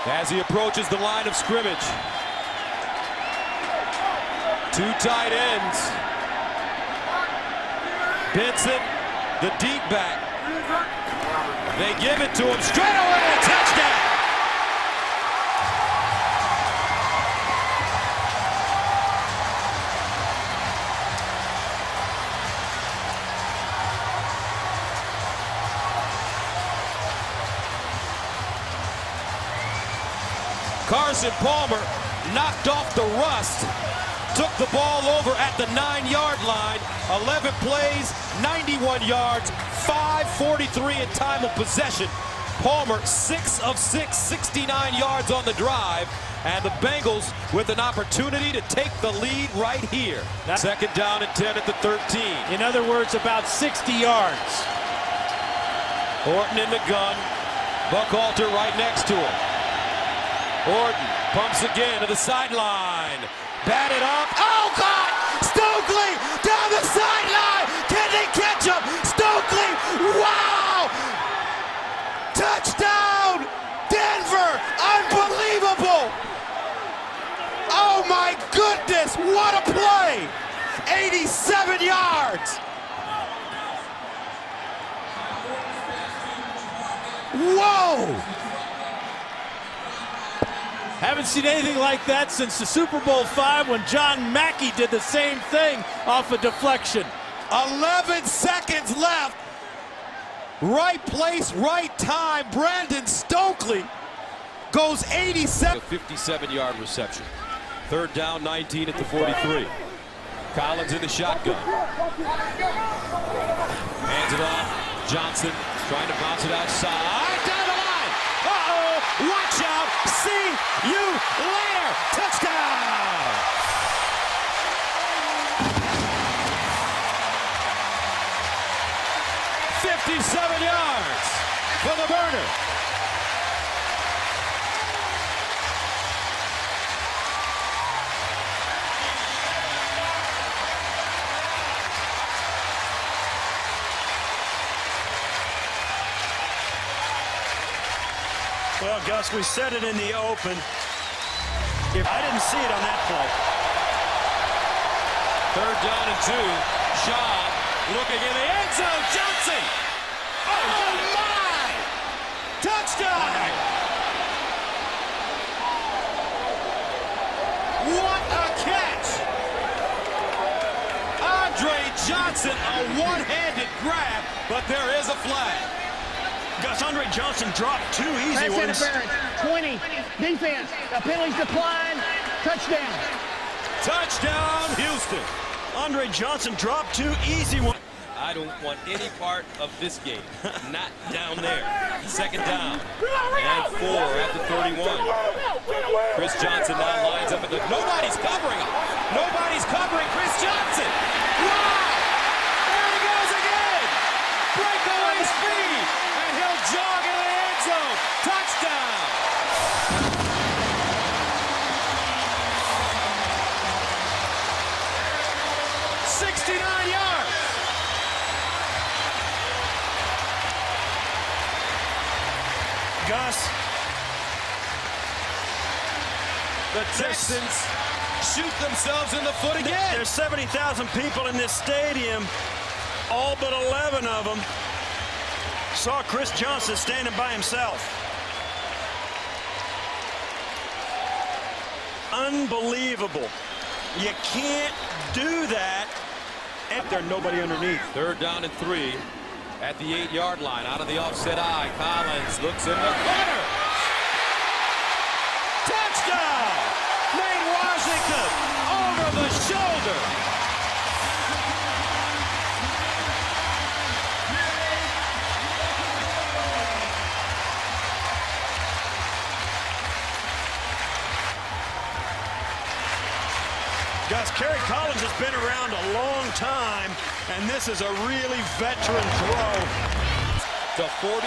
as he approaches the line of scrimmage. Two tight ends. Benson, the deep back. They give it to him straight away. Touchdown. Carson Palmer knocked off the rust, took the ball over at the 9-yard line, 11 plays, 91 yards, 5:43 in time of possession. Palmer 6 of 6, 69 yards on the drive, and the Bengals with an opportunity to take the lead right here. Second down and 10 at the 13. In other words, about 60 yards. Orton in the gun, Buckhalter right next to him. Orton pumps again to the sideline. Batted up. Oh, God! Stokely down the sideline. Can they catch him? Stokely! Wow! Touchdown! Denver! Unbelievable! Oh, my goodness! What a play! 87 yards! Whoa! Haven't seen anything like that since the Super Bowl V when John Mackey did the same thing off a deflection. 11 seconds left. Right place, right time. Brandon Stokely goes 87. A 57-yard reception. Third down, 19 at the 43. Collins in the shotgun. Hands it off. Johnson trying to bounce it outside. Down the line. Uh-oh. Watch out. See you later. Touchdown. $57 yards for the burner. Well, Gus, we said it in the open. I didn't see it on that play. Third down and 2. Shaw looking in the end zone. Johnson. Oh, my! Touchdown! What a catch! Andre Johnson, a one-handed grab, but there is a flag. Gus, Andre Johnson dropped 2 easy ones. Pass interference, 20, defense, the penalties decline, touchdown. Touchdown, Houston. Andre Johnson dropped 2 easy ones. I don't want any part of this game. Not down there. Second down. And 4 at the 31. Chris Johnson now lines up at the... Nobody's covering him. Nobody's covering Chris Johnson. Wow! There he goes again. Breakaway speed. And he'll jog into the end zone. Touchdown. Gus. The Texans shoot themselves in the foot again. There's 70,000 people in this stadium. All but 11 of them saw Chris Johnson standing by himself. Unbelievable. You can't do that. And there's nobody underneath. Third down and 3 at the 8-yard line. Out of the offset eye. Collins looks in the corner. Touchdown! Nate Washington over the shoulder. Gus, Kerry Collins has been around a long time, and this is a really veteran throw. To 42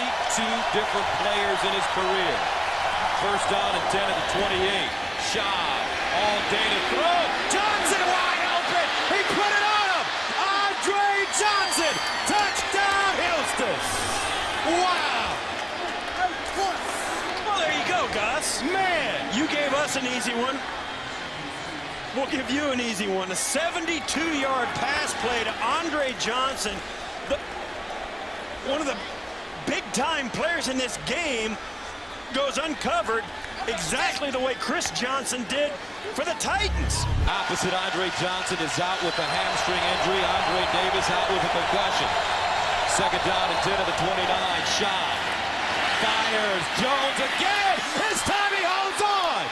different players in his career. First down and 10 at the 28. Shaw all day to throw. Johnson wide open. He put it on him. Andre Johnson. Touchdown, Houston. Wow. Well, there you go, Gus. Man! You gave us an easy one. We'll give you an easy one. A 72-yard pass play to Andre Johnson. One of the big-time players in this game goes uncovered exactly the way Chris Johnson did for the Titans. Opposite Andre Johnson is out with a hamstring injury. Andre Davis out with a concussion. Second down and 10 of the 29. Shaw fires. Jones again. This time he holds on.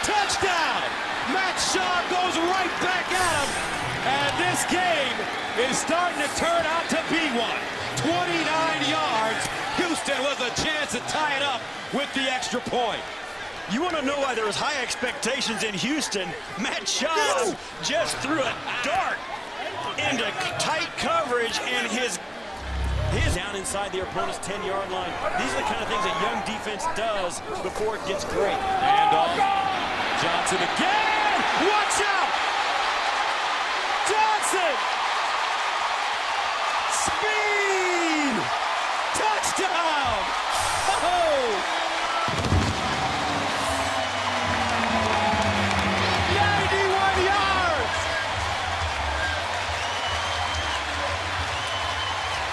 Touchdown. Matt Shaw goes right back at him. And this game is starting to turn out to be one. 29 yards. Houston with a chance to tie it up with the extra point. You want to know why there was high expectations in Houston? Matt Shaw just threw a dart into tight coverage, and his down inside the opponent's 10-yard line. These are the kind of things a young defense does before it gets great. And Johnson again. Watch out. Johnson. Speed. Touchdown. Oh. 91 yards.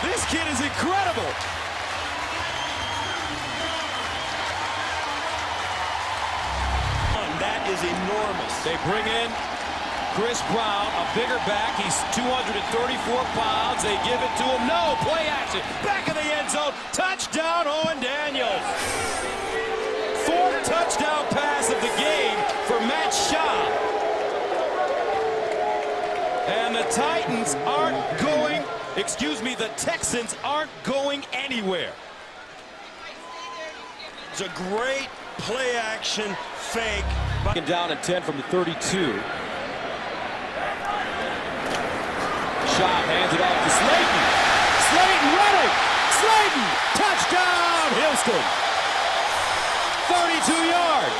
This kid is incredible. That is enormous. They bring in Chris Brown, a bigger back. He's 234 pounds. They give it to him. No, play action. Back of the end zone. Touchdown, Owen Daniels. Fourth touchdown pass of the game for Matt Shaw. And the Texans aren't going anywhere. It's a great play action fake. Down at 10 from the 32. Shaw hands it off to Slayton. Slayton running. Slayton. Touchdown, Houston. 32 yards.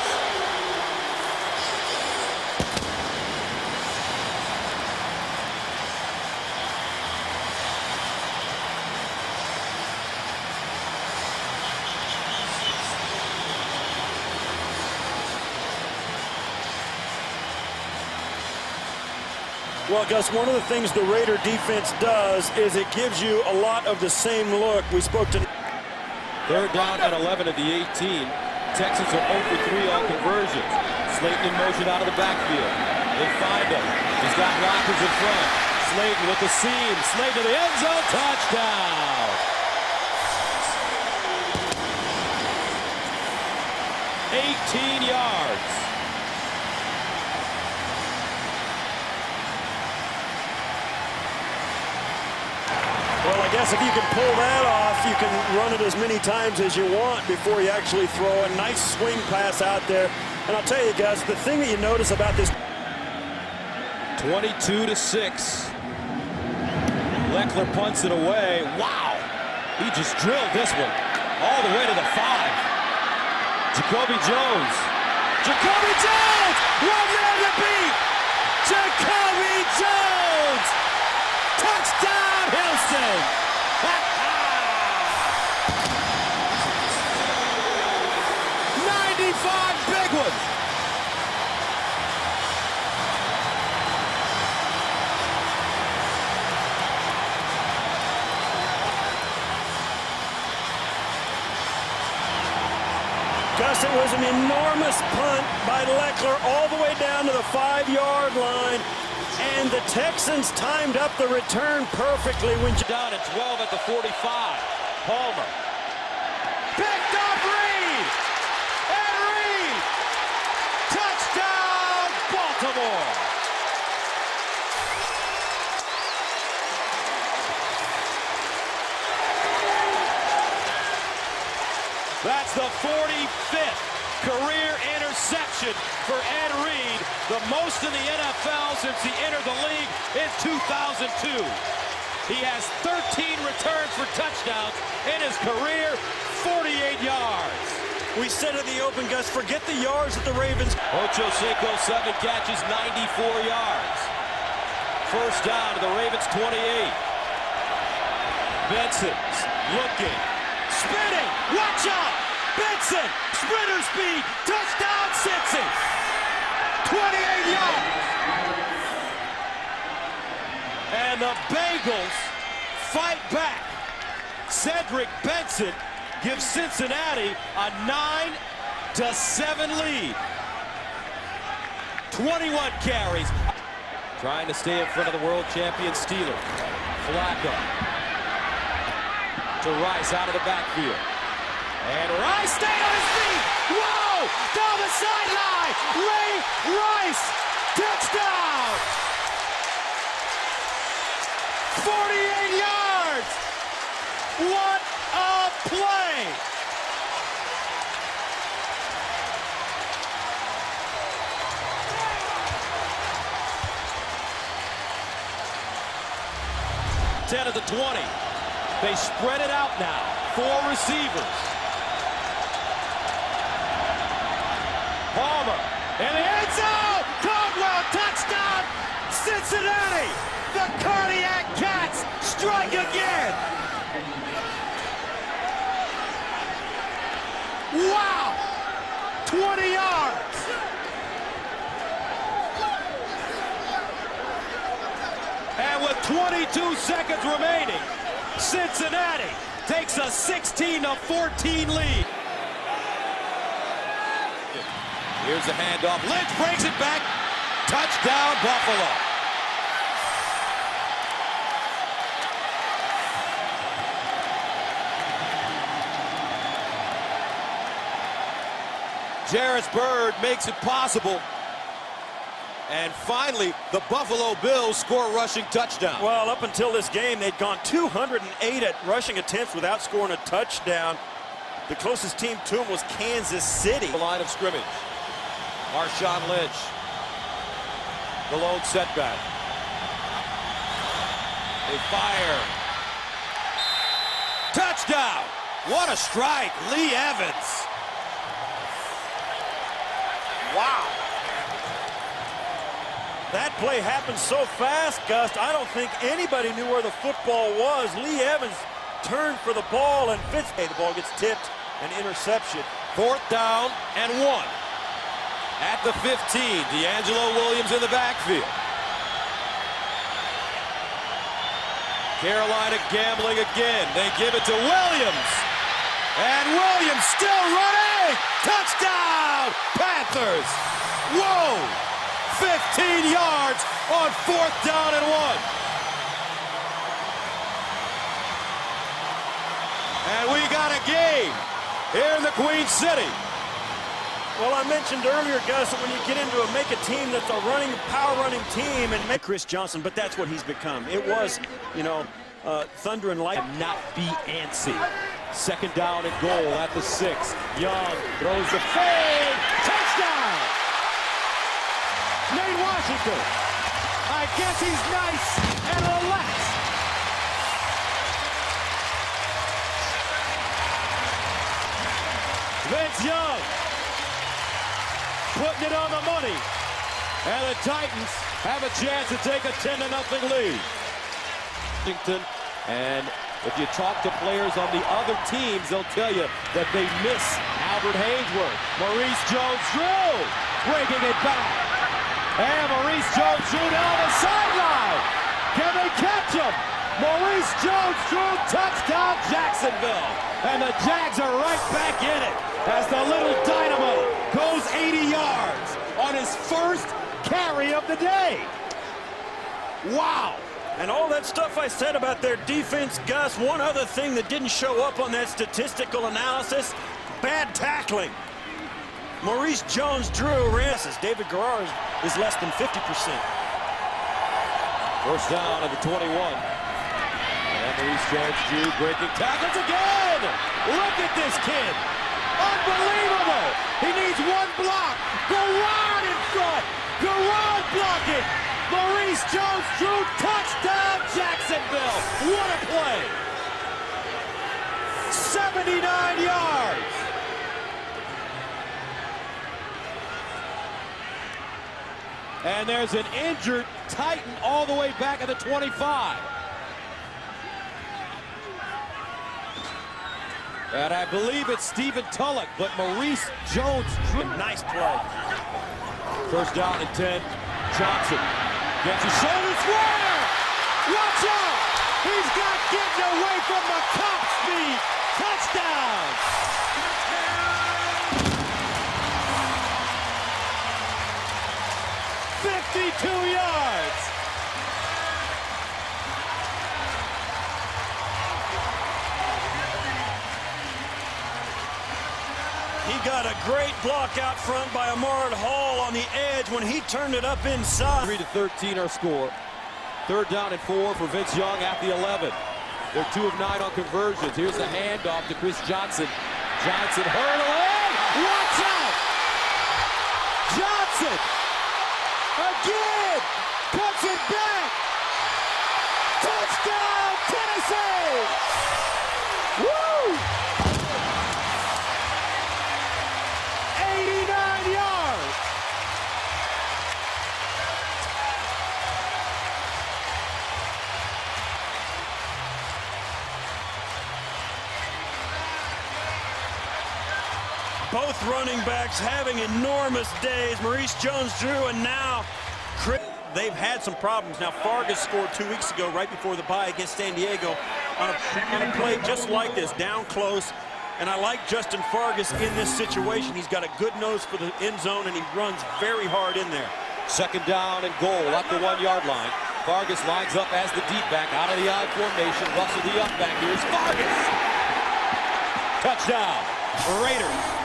Well, Gus, one of the things the Raider defense does is it gives you a lot of the same look. We spoke to... Third down at 11 of the 18. Texans are 0 for 3 on conversions. Slayton in motion out of the backfield. They find him. He's got blockers in front. Slayton with the seam. Slayton to the end zone. Touchdown. $18 yards. Well, I guess if you can pull that off, you can run it as many times as you want before you actually throw a nice swing pass out there. And I'll tell you, Gus, the thing that you notice about this... 22-6. Leckler punts it away. Wow. He just drilled this one all the way to the 5. Jacoby Jones. Jacoby Jones! One man to beat! Jacoby Jones! Touchdown, Houston! 95 big ones! Gus, it was an enormous punt by Leckler all the way down to the 5-yard line. And the Texans timed up the return perfectly when... Down at 12 at the 45. Palmer. Picked up Reed! And Reed! Touchdown, Baltimore! That's the 45th career interception for Ed Reed, the most in the NFL since he entered the league in 2002. He has 13 returns for touchdowns in his career, 48 yards. We said in the open, Gus, forget the yards that the Ravens... Ocho Cinco, 7 catches, 94 yards. First down to the Ravens' 28. Benson looking, spinning, watch out! Benson! Johnson, sprinter speed, touchdown Cincy. 28 yards. And the Bengals fight back. Cedric Benson gives Cincinnati a 9-7 lead. 21 carries. Trying to stay in front of the world champion Steelers. Flacco to Rice out of the backfield. And Rice stayed on his feet. Whoa! Down the sideline. Ray Rice. Touchdown. 48 yards. What a play. Ten of the 20. They spread it out now. 4 receivers. Palmer in the end zone. Caldwell touchdown. Cincinnati. The Cardiac Cats strike again. Wow. 20 yards. And with 22 seconds remaining, Cincinnati takes a 16-14 lead. Here's a handoff. Lynch brings it back. Touchdown, Buffalo. Jarris Byrd makes it possible. And finally, the Buffalo Bills score a rushing touchdown. Well, up until this game, they'd gone 208 at rushing attempts without scoring a touchdown. The closest team to them was Kansas City. The line of scrimmage. Marshawn Lynch. The lone setback. They fire. Touchdown! What a strike, Lee Evans. Wow. That play happened so fast, Gus, I don't think anybody knew where the football was. Lee Evans turned for the ball, and the ball gets tipped, an interception. 4th down and 1. At the 15, D'Angelo Williams in the backfield. Carolina gambling again. They give it to Williams. And Williams still running. Touchdown, Panthers. Whoa. 15 yards on 4th down and 1. And we got a game here in the Queen City. Well, I mentioned earlier, Gus, that when you get into make a team that's a power running team and make Gus Johnson, but that's what he's become. It was, you know, thunder and lightning. Not be antsy. 2nd down and goal at the 6. Young throws the fade. Touchdown! Nate Washington. I guess he's nice and relaxed. Vince Young putting it on the money. And the Titans have a chance to take a 10-0 lead. Washington, and if you talk to players on the other teams, they'll tell you that they miss Albert Haynesworth. Maurice Jones-Drew breaking it back. And Maurice Jones-Drew down the sideline. Can they catch him? Maurice Jones-Drew, touchdown Jacksonville. And the Jags are right back in it as the little dynamo goes 80 yards on his first carry of the day. Wow. And all that stuff I said about their defense, Gus, one other thing that didn't show up on that statistical analysis, bad tackling. Maurice Jones-Drew rances. David Garrard is less than 50%. 1st down at the 21. And Maurice Jones-Drew breaking tackles again. Look at this kid. Unbelievable. He needs one block. Garrard in front. Garrard blocking. Maurice Jones-Drew, touchdown Jacksonville. What a play. 79 yards. And there's an injured Titan all the way back at the 25. And I believe it's Stephen Tulloch, but Maurice Jones-Drew. Nice play. First down and 10. Johnson gets his shoulder square. Watch out! He's got getting away from the cop speed. Touchdown! 52 yards. He got a great block out front by Amard Hall on the edge when he turned it up inside. 3-13 our score. Third down and 4 for Vince Young at the 11. They're 2 of 9 on conversions. Here's a handoff to Gus Johnson. Johnson hurdling. Watch out! Johnson again cuts it back. Touchdown, Tennessee! Woo! 89 yards. Both running backs having enormous days. Maurice Jones-Drew and now Chris. They've had some problems. Now Fargas scored 2 weeks ago right before the bye against San Diego on a play just like this, down close. And I like Justin Fargas in this situation. He's got a good nose for the end zone and he runs very hard in there. Second down and goal at the 1 yard line. Fargas lines up as the deep back out of the I formation. Russell the up back. Here's Fargas. Touchdown, Raiders.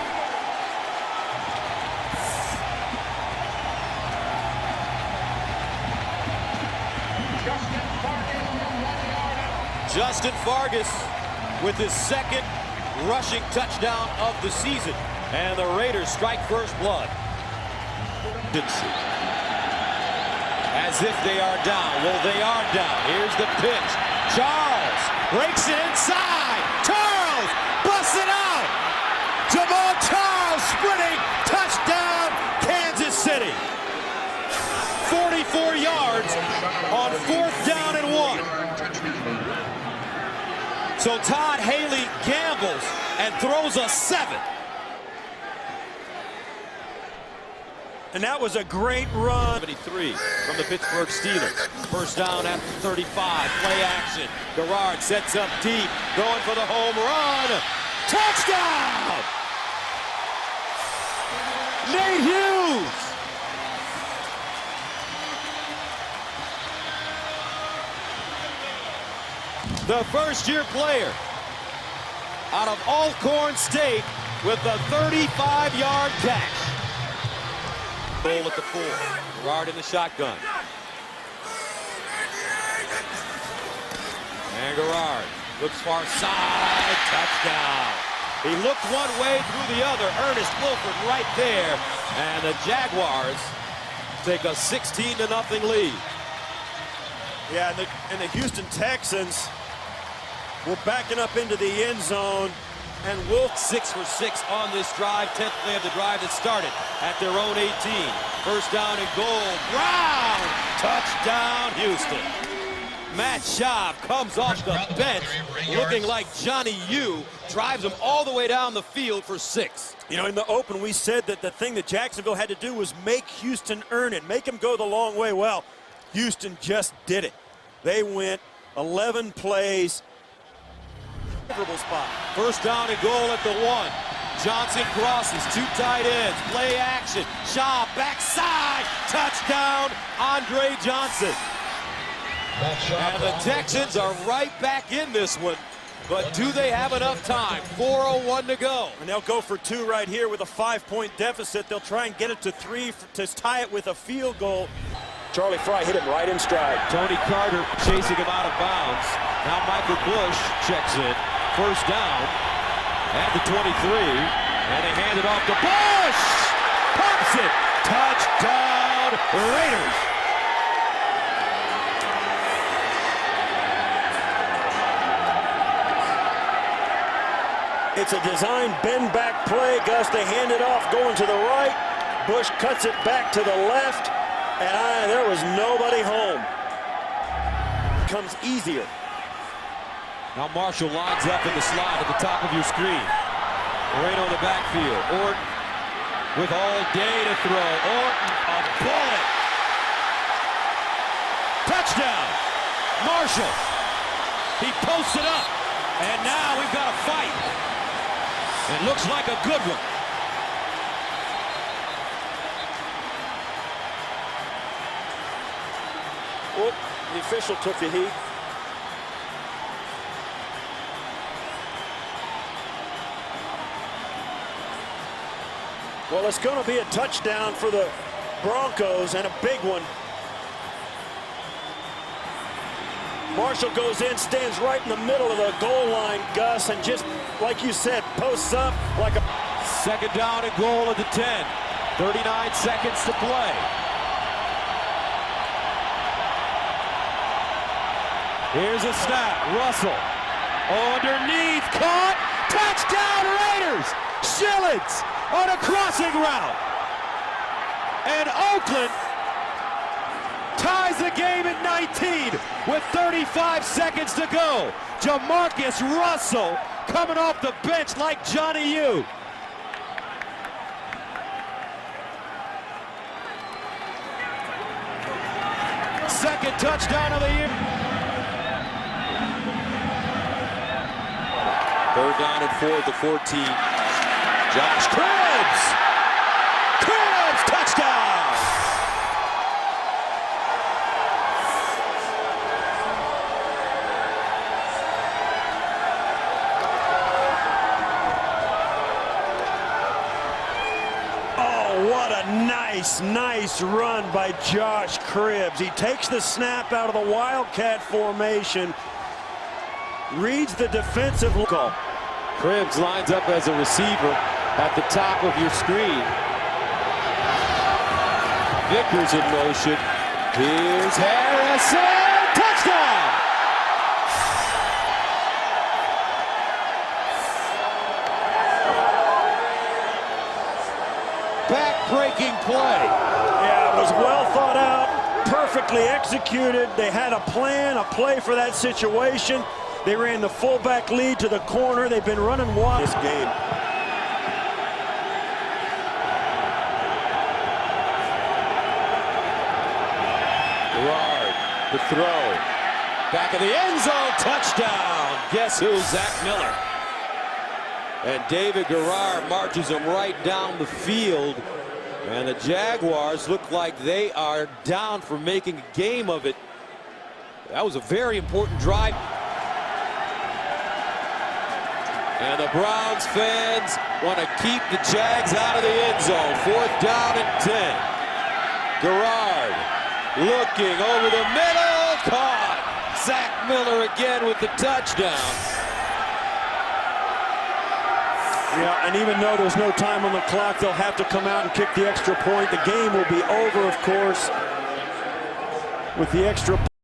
Justin Fargas with his second rushing touchdown of the season. And the Raiders strike first blood. As if they are down. Well, they are down. Here's the pitch. Charles breaks it inside. Charles busts it out. Jamal Charles sprinting. Touchdown, Kansas City. 44 yards on 4th down and 1. So Todd Haley gambles and throws a 7. And that was a great run. 73 from the Pittsburgh Steelers. First down at 35. Play action. Garrard sets up deep. Going for the home run. Touchdown! Nate Hughes! The first-year player out of Alcorn State with a 35-yard catch. Goal at the 4. Garrard in the shotgun. And Garrard looks far side. Touchdown. He looked one way through the other. Ernest Wilford right there. And the Jaguars take a 16-0 lead. Yeah, and the Houston Texans were backing up into the end zone. And Wolf 6 for 6 on this drive. 10th play of the drive that started at their own 18. First down and goal. Brown! Touchdown, Houston. Matt Schaub comes off the bench looking like Johnny U. Drives him all the way down the field for 6. You know, in the open, we said that the thing that Jacksonville had to do was make Houston earn it, make him go the long way. Well, Houston just did it. They went 11 plays. Favorable spot. First down and goal at the 1. Johnson crosses, 2 tight ends, play action. Shaw backside, touchdown, Andre Johnson. And the Texans are right back in this one, but do they have enough time? 4:01 to go. And they'll go for 2 right here with a 5-point deficit. They'll try and get it to 3 to tie it with a field goal. Charlie Fry hit him right in stride. Tony Carter chasing him out of bounds. Now Michael Bush checks in. First down at the 23. And they hand it off to Bush. Pumps it. Touchdown, Raiders. It's a design bend back play. Gus, they hand it off going to the right. Bush cuts it back to the left. And there was nobody home. Comes easier. Now Marshall lines up in the slot at the top of your screen. Right on the backfield. Orton with all day to throw. Orton, a bullet. Touchdown. Marshall. He posts it up. And now we've got a fight. It looks like a good one. Well, the official took the heat. Well, it's going to be a touchdown for the Broncos, and a big one. Marshall goes in, stands right in the middle of the goal line, Gus, and just, like you said, posts up like a... Second down and goal at the 10. 39 seconds to play. Here's a snap. Russell. Underneath. Caught. Touchdown Raiders. Schillens on a crossing route. And Oakland ties the game at 19 with 35 seconds to go. Jamarcus Russell coming off the bench like Johnny U. Second touchdown of the year. Third down and 4 at the 14. Josh Cribbs! Cribbs, touchdown! Oh, what a nice run by Josh Cribbs. He takes the snap out of the Wildcat formation, reads the defensive call. Cribbs lines up as a receiver at the top of your screen. Vickers in motion. Here's Harrison. Touchdown! Back-breaking play. Yeah, it was well thought out, perfectly executed. They had a plan, a play for that situation. They ran the fullback lead to the corner. They've been running wide this game. Gerard, the throw. Back of the end zone, touchdown. Guess who? Zach Miller. And David Gerard marches him right down the field. And the Jaguars look like they are down for making a game of it. That was a very important drive. And the Browns fans want to keep the Jags out of the end zone. Fourth down and 10. Gerard looking over the middle. Caught. Zach Miller again with the touchdown. Yeah, and even though there's no time on the clock, they'll have to come out and kick the extra point. The game will be over, of course, with the extra point.